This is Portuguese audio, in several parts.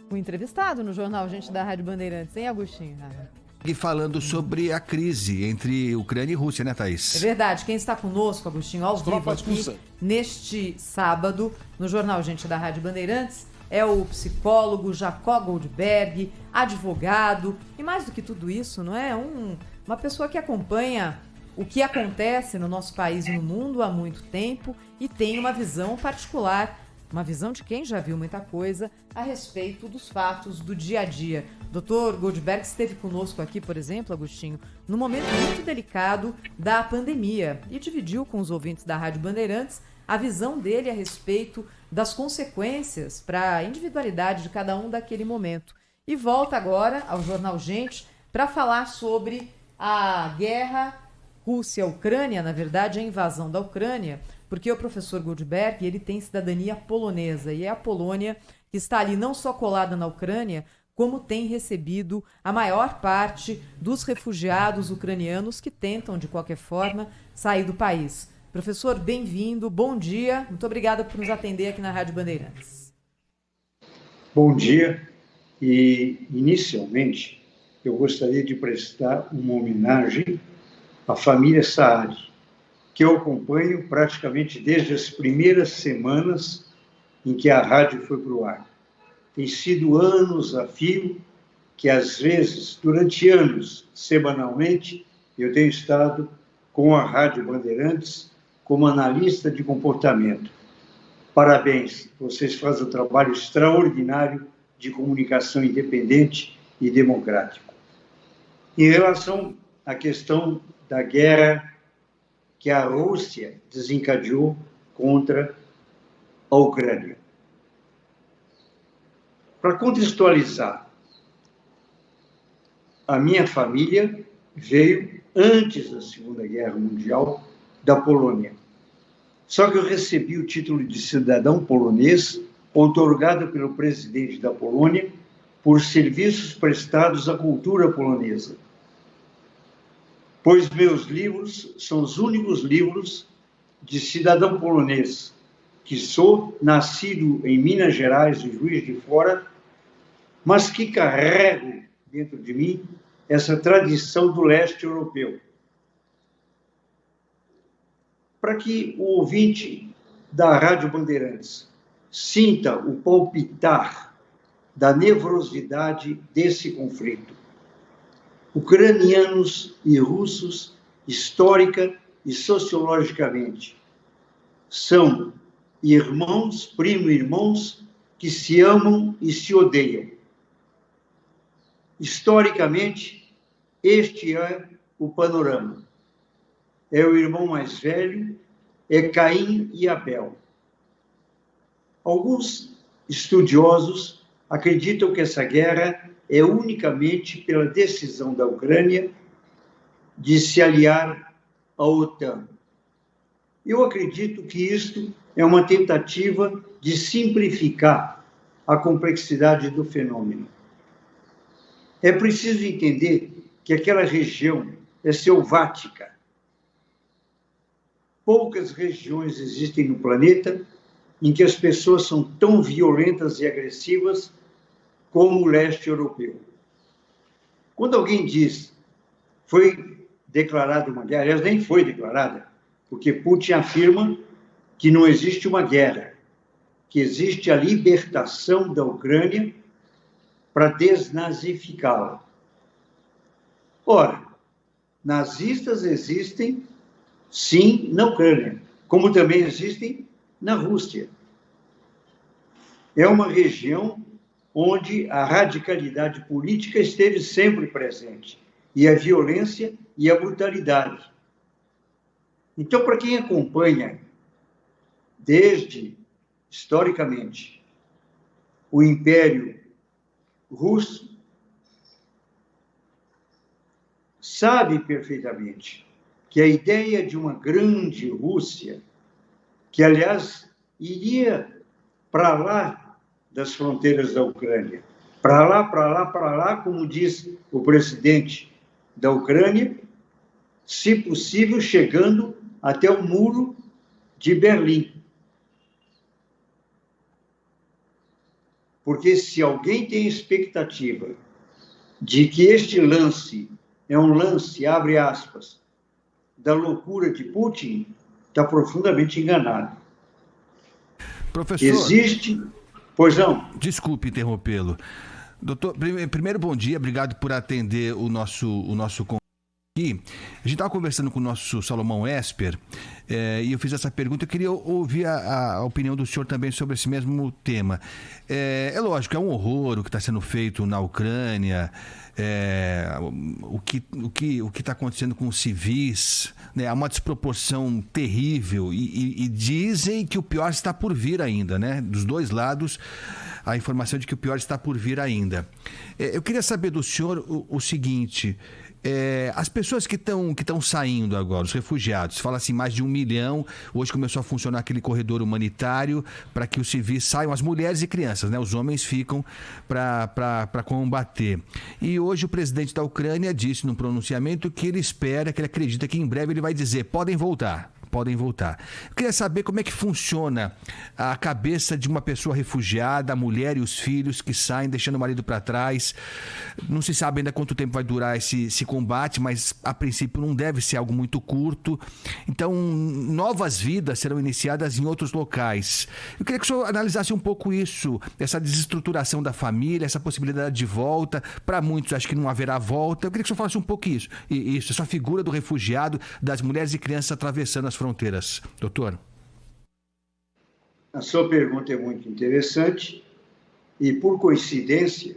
o entrevistado no jornal Gente da Rádio Bandeirantes, hein, Agostinho? E falando sobre a crise entre Ucrânia e Rússia, né, Thaís? É verdade. Quem está conosco, Agostinho, ao vivo aqui neste sábado, no jornal Gente da Rádio Bandeirantes, é o psicólogo Jacó Goldberg, advogado, e mais do que tudo isso, não é? Uma pessoa que acompanha o que acontece no nosso país e no mundo há muito tempo e tem uma visão particular, uma visão de quem já viu muita coisa a respeito dos fatos do dia a dia. Dr. Goldberg esteve conosco aqui, por exemplo, Agostinho, num momento muito delicado da pandemia e dividiu com os ouvintes da Rádio Bandeirantes a visão dele a respeito das consequências para a individualidade de cada um daquele momento. E volta agora ao Jornal Gente para falar sobre a guerra Rússia-Ucrânia, na verdade, a invasão da Ucrânia, porque o professor Goldberg, ele tem cidadania polonesa e é a Polônia que está ali não só colada na Ucrânia, como tem recebido a maior parte dos refugiados ucranianos que tentam, de qualquer forma, sair do país. Professor, bem-vindo, bom dia, muito obrigada por nos atender aqui na Rádio Bandeirantes. Bom dia, e inicialmente eu gostaria de prestar uma homenagem à família Saad, que eu acompanho praticamente desde as primeiras semanas em que a rádio foi para o ar. Tem sido anos a fio que, às vezes, durante anos, semanalmente, eu tenho estado com a Rádio Bandeirantes como analista de comportamento. Parabéns, vocês fazem um trabalho extraordinário de comunicação independente e democrático. Em relação à questão da guerra que a Rússia desencadeou contra a Ucrânia. Para contextualizar, a minha família veio antes da Segunda Guerra Mundial da Polônia. Só que eu recebi o título de cidadão polonês outorgado pelo presidente da Polônia por serviços prestados à cultura polonesa. Pois meus livros são os únicos livros de cidadão polonês, que sou nascido em Minas Gerais, em Juiz de Fora, mas que carrego dentro de mim essa tradição do leste europeu. Para que o ouvinte da Rádio Bandeirantes sinta o palpitar da nervosidade desse conflito. Ucranianos e russos, histórica e sociologicamente, são irmãos, primo-irmãos, que se amam e se odeiam. Historicamente, este é o panorama. É o irmão mais velho, é Caim e Abel. Alguns estudiosos acreditam que essa guerra é unicamente pela decisão da Ucrânia de se aliar à OTAN. Eu acredito que isto é uma tentativa de simplificar a complexidade do fenômeno. É preciso entender que aquela região é selvática. Poucas regiões existem no planeta em que as pessoas são tão violentas e agressivas como o leste europeu. Quando alguém diz foi declarada uma guerra, aliás, nem foi declarada, porque Putin afirma que não existe uma guerra, que existe a libertação da Ucrânia para desnazificá-la. Ora, nazistas existem, sim, na Ucrânia, como também existem na Rússia. É uma região onde a radicalidade política esteve sempre presente, e a violência e a brutalidade. Então, para quem acompanha, desde, historicamente, o Império Russo, sabe perfeitamente que a ideia de uma grande Rússia, que, aliás, iria para lá das fronteiras da Ucrânia, para lá, como diz o presidente da Ucrânia, se possível, chegando até o muro de Berlim. Porque se alguém tem expectativa de que este lance é um lance, abre aspas, da loucura de Putin, está profundamente enganado. Professor... Existe... Pois não. Desculpe interrompê-lo. Doutor, primeiro, bom dia, obrigado por atender o nosso convite aqui. A gente estava conversando com o nosso Salomão Esper e eu fiz essa pergunta. Eu queria ouvir a opinião do senhor também sobre esse mesmo tema. É lógico, é um horror o que está sendo feito na Ucrânia, o que está acontecendo com os civis, né? Há uma desproporção terrível e dizem que o pior está por vir ainda, né? Dos dois lados, a informação de que o pior está por vir ainda. Eu queria saber do senhor o seguinte... as pessoas que estão saindo agora, os refugiados, fala assim, mais de 1 milhão, hoje começou a funcionar aquele corredor humanitário para que os civis saiam, as mulheres e crianças, né? Os homens ficam para combater. E hoje o presidente da Ucrânia disse num pronunciamento que ele espera, que ele acredita que em breve ele vai dizer, podem voltar. Eu queria saber como é que funciona a cabeça de uma pessoa refugiada, a mulher e os filhos que saem deixando o marido para trás. Não se sabe ainda quanto tempo vai durar esse combate, mas a princípio não deve ser algo muito curto. Então, novas vidas serão iniciadas em outros locais. Eu queria que o senhor analisasse um pouco isso, essa desestruturação da família, essa possibilidade de volta. Para muitos, acho que não haverá volta. Eu queria que o senhor falasse um pouco isso, essa figura do refugiado, das mulheres e crianças atravessando as fronteiras. Doutor? A sua pergunta é muito interessante e, por coincidência,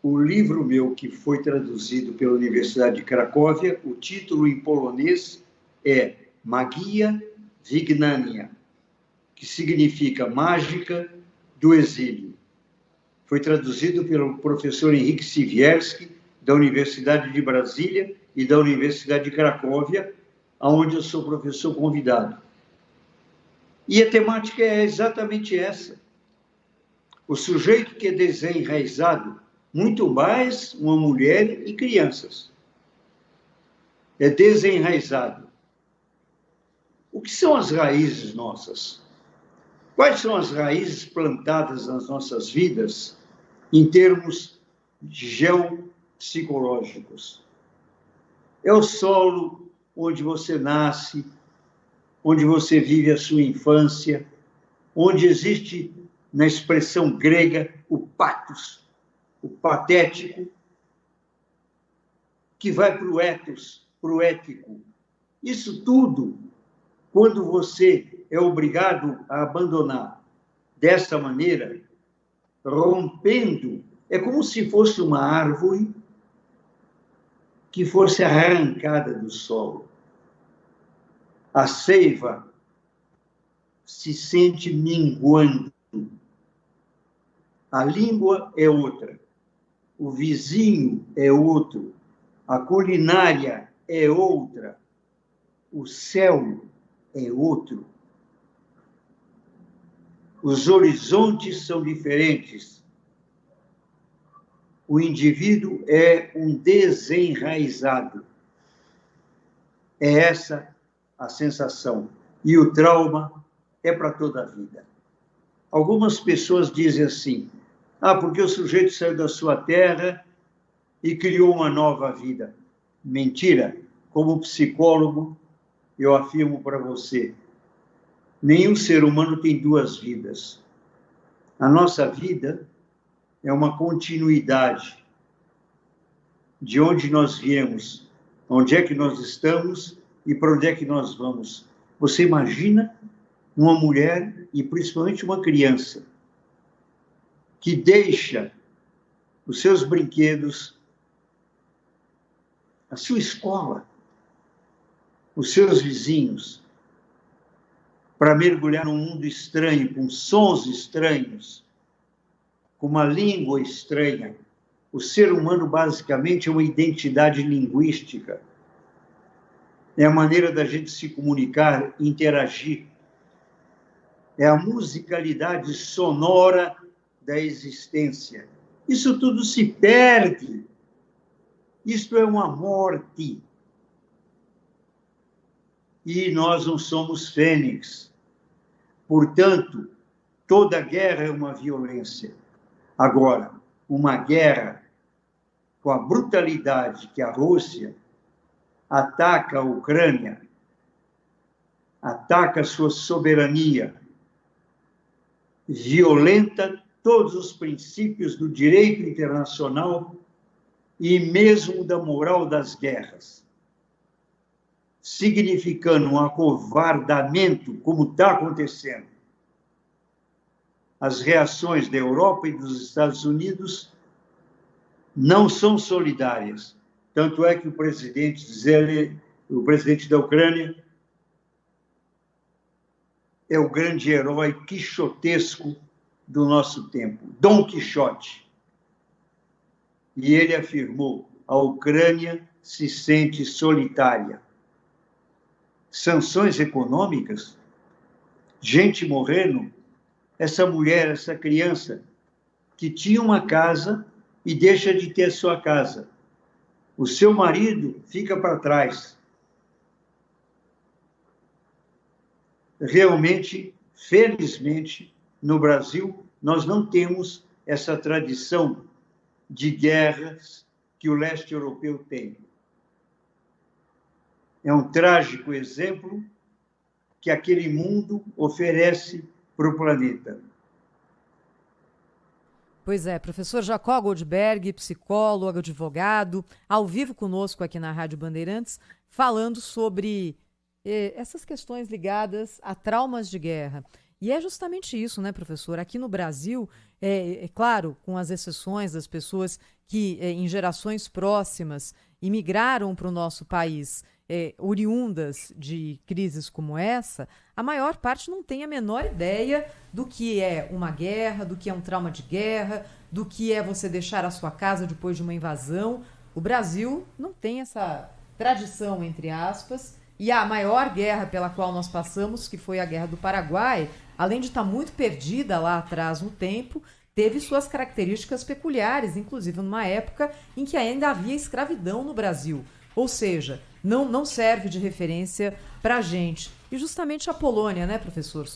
o livro meu que foi traduzido pela Universidade de Cracóvia, o título em polonês é Magia Wygnania, que significa Mágica do Exílio. Foi traduzido pelo professor Henrique Siwierski, da Universidade de Brasília e da Universidade de Cracóvia, onde eu sou professor convidado. E a temática é exatamente essa. O sujeito que é desenraizado, muito mais uma mulher e crianças, é desenraizado. O que são as raízes nossas? Quais são as raízes plantadas nas nossas vidas em termos geopsicológicos? É o solo onde você nasce, onde você vive a sua infância, onde existe, na expressão grega, o pathos, o patético, que vai para o ethos, para o ético. Isso tudo, quando você é obrigado a abandonar dessa maneira, rompendo, é como se fosse uma árvore que fosse arrancada do solo. A seiva se sente minguando. A língua é outra. O vizinho é outro. A culinária é outra. O céu é outro. Os horizontes são diferentes. O indivíduo é um desenraizado. É essa a sensação. E o trauma é para toda a vida. Algumas pessoas dizem assim, porque o sujeito saiu da sua terra e criou uma nova vida. Mentira. Como psicólogo, eu afirmo para você, nenhum ser humano tem duas vidas. A nossa vida é uma continuidade de onde nós viemos, onde é que nós estamos e para onde é que nós vamos. Você imagina uma mulher, e principalmente uma criança, que deixa os seus brinquedos, a sua escola, os seus vizinhos, para mergulhar num mundo estranho, com sons estranhos, com uma língua estranha. O ser humano, basicamente, é uma identidade linguística. É a maneira da gente se comunicar, interagir. É a musicalidade sonora da existência. Isso tudo se perde. Isto é uma morte. E nós não somos fênix. Portanto, Toda guerra é uma violência. Agora, uma guerra com a brutalidade que a Rússia ataca a Ucrânia, ataca a sua soberania, violenta todos os princípios do direito internacional e mesmo da moral das guerras, significando um acovardamento, como está acontecendo. As reações da Europa e dos Estados Unidos não são solidárias. Tanto é que o presidente da Ucrânia, é o grande herói quixotesco do nosso tempo, Dom Quixote. E ele afirmou: a Ucrânia se sente solitária. Sanções econômicas, gente morrendo, essa mulher, essa criança que tinha uma casa e deixa de ter sua casa. O seu marido fica para trás. Realmente, felizmente, no Brasil, nós não temos essa tradição de guerras que o leste europeu tem. É um trágico exemplo que aquele mundo oferece para o planeta. Pois é, professor Jacó Goldberg, psicólogo, advogado, ao vivo conosco aqui na Rádio Bandeirantes, falando sobre essas questões ligadas a traumas de guerra. E é justamente isso, né, professor? Aqui no Brasil, é claro, com as exceções das pessoas que em gerações próximas imigraram para o nosso país, oriundas de crises como essa, a maior parte não tem a menor ideia do que é uma guerra, do que é um trauma de guerra, do que é você deixar a sua casa depois de uma invasão. O Brasil não tem essa tradição, entre aspas, e a maior guerra pela qual nós passamos, que foi a Guerra do Paraguai, além de estar muito perdida lá atrás no tempo, teve suas características peculiares, inclusive numa época em que ainda havia escravidão no Brasil. Ou seja, não serve de referência para a gente. E justamente a Polônia, né, professor,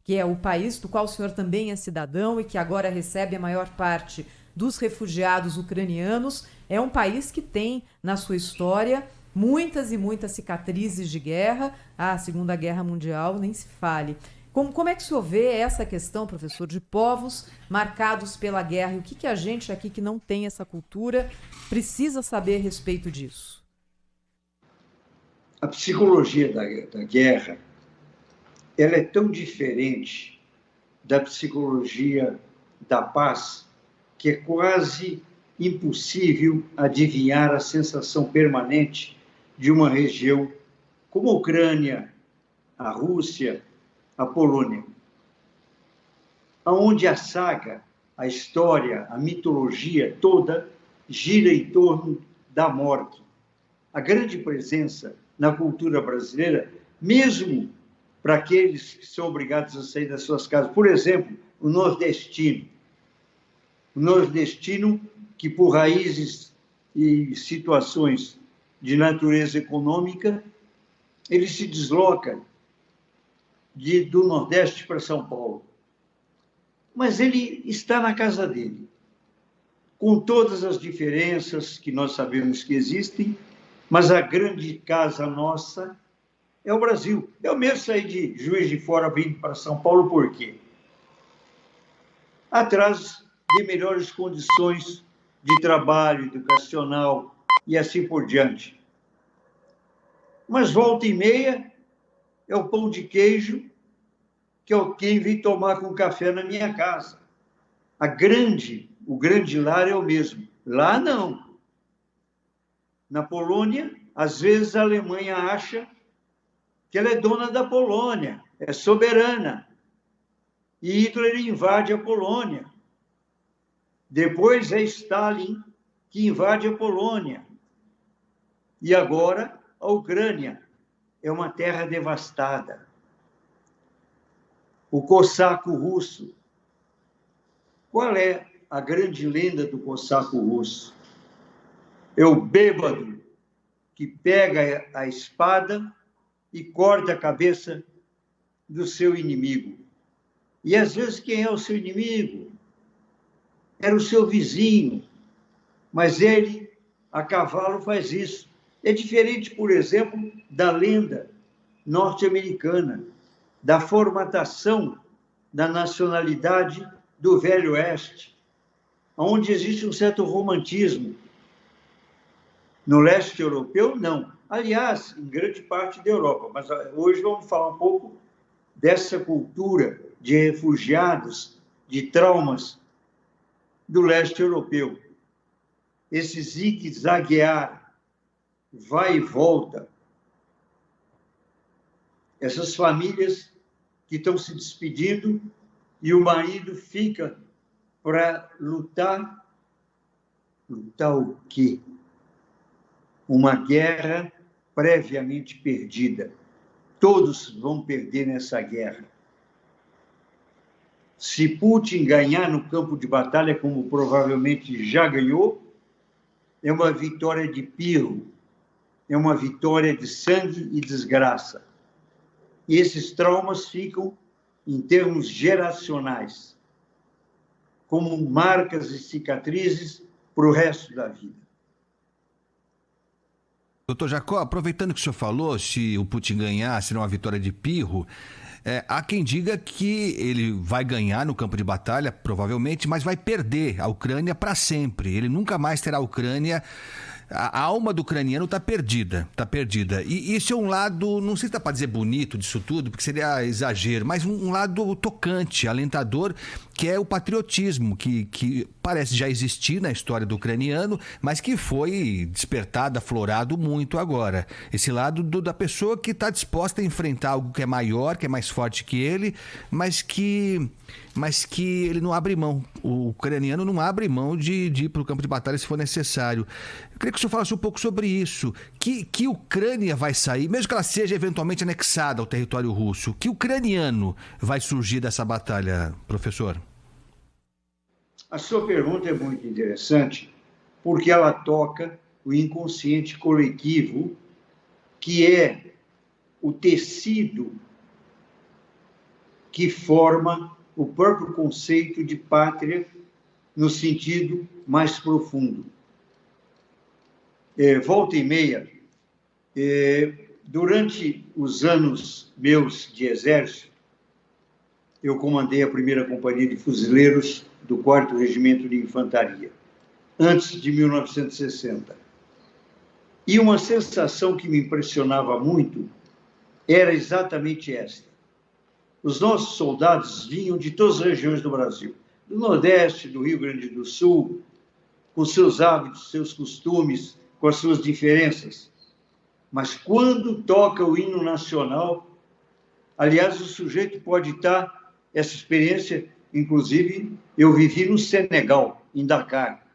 que é o país do qual o senhor também é cidadão e que agora recebe a maior parte dos refugiados ucranianos, é um país que tem na sua história muitas e muitas cicatrizes de guerra. A Segunda Guerra Mundial nem se fale. Como é que o senhor vê essa questão, professor, de povos marcados pela guerra? E o que a gente aqui que não tem essa cultura precisa saber a respeito disso? A psicologia da guerra, ela é tão diferente da psicologia da paz que é quase impossível adivinhar a sensação permanente de uma região como a Ucrânia, a Rússia, a Polônia, onde a saga, a história, a mitologia toda gira em torno da morte. A grande presença na cultura brasileira, mesmo para aqueles que são obrigados a sair das suas casas. Por exemplo, o nordestino. O nordestino que, por raízes e situações de natureza econômica, ele se desloca do Nordeste para São Paulo. Mas ele está na casa dele, com todas as diferenças que nós sabemos que existem, mas a grande casa nossa é o Brasil. Eu mesmo saí de Juiz de Fora vindo para São Paulo, por quê? Atrás de melhores condições de trabalho, educacional e assim por diante. Mas volta e meia é o pão de queijo que eu vim tomar com café na minha casa. O grande lar é o mesmo. Lá não. Na Polônia, às vezes a Alemanha acha que ela é dona da Polônia, é soberana. E Hitler invade a Polônia. Depois é Stalin que invade a Polônia. E agora a Ucrânia é uma terra devastada. O cossaco russo. Qual é a grande lenda do cossaco russo? É o bêbado que pega a espada e corta a cabeça do seu inimigo. E às vezes quem é o seu inimigo? Era o seu vizinho, mas ele, a cavalo, faz isso. É diferente, por exemplo, da lenda norte-americana, da formatação da nacionalidade do Velho Oeste, onde existe um certo romantismo. No leste europeu, não. Aliás, em grande parte da Europa. Mas hoje vamos falar um pouco dessa cultura de refugiados, de traumas do leste europeu. Esse zigue-zaguear, vai e volta. Essas famílias que estão se despedindo e o marido fica para lutar. Lutar o quê? Uma guerra previamente perdida. Todos vão perder nessa guerra. Se Putin ganhar no campo de batalha, como provavelmente já ganhou, é uma vitória de pirro, é uma vitória de sangue e desgraça. E esses traumas ficam em termos geracionais, como marcas e cicatrizes para o resto da vida. Doutor Jacó, aproveitando que o senhor falou, se o Putin ganhar, será uma vitória de pirro, há quem diga que ele vai ganhar no campo de batalha, provavelmente, mas vai perder a Ucrânia para sempre. Ele nunca mais terá a Ucrânia. A alma do ucraniano está perdida, está perdida. E isso é um lado, não sei se dá para dizer bonito disso tudo, porque seria exagero, mas um lado tocante, alentador, que é o patriotismo, que parece já existir na história do ucraniano, mas que foi despertado, aflorado muito agora. Esse lado da pessoa que está disposta a enfrentar algo que é maior, que é mais forte que ele, mas que ele não abre mão. O ucraniano não abre mão de ir para o campo de batalha se for necessário. Eu queria que o senhor falasse um pouco sobre isso. Que Ucrânia vai sair, mesmo que ela seja eventualmente anexada ao território russo, que ucraniano vai surgir dessa batalha, professor? A sua pergunta é muito interessante, porque ela toca o inconsciente coletivo, que é o tecido que forma o próprio conceito de pátria no sentido mais profundo. Volta e meia, durante os anos meus de exército, eu comandei a primeira companhia de fuzileiros do 4º Regimento de Infantaria, antes de 1960. E uma sensação que me impressionava muito era exatamente esta. Os nossos soldados vinham de todas as regiões do Brasil, do Nordeste, do Rio Grande do Sul, com seus hábitos, seus costumes, com as suas diferenças. Mas quando toca o hino nacional, aliás, o sujeito pode estar, essa experiência, inclusive, eu vivi no Senegal, em Dakar.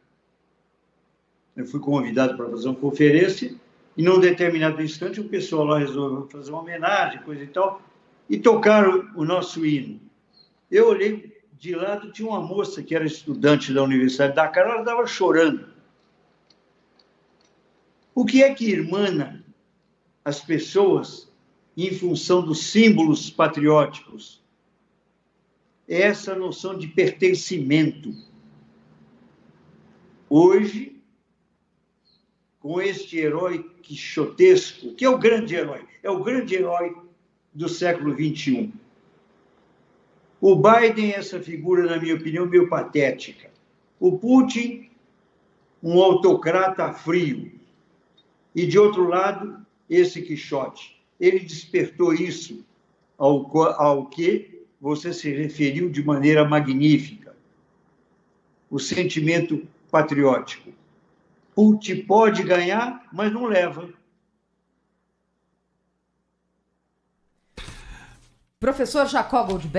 Eu fui convidado para fazer uma conferência e, num determinado instante, o pessoal lá resolveu fazer uma homenagem, coisa e tal, e tocaram o nosso hino. Eu olhei de lado, tinha uma moça que era estudante da Universidade de Dakar, ela estava chorando. O que é que irmana as pessoas em função dos símbolos patrióticos? É essa noção de pertencimento. Hoje, com este herói quixotesco, que é o grande herói do século XXI. O Biden é essa figura, na minha opinião, meio patética. O Putin, um autocrata frio. E, de outro lado, esse Quixote. Ele despertou isso ao que você se referiu de maneira magnífica. O sentimento patriótico. Putin pode ganhar, mas não leva. Professor Jacó Goldberg.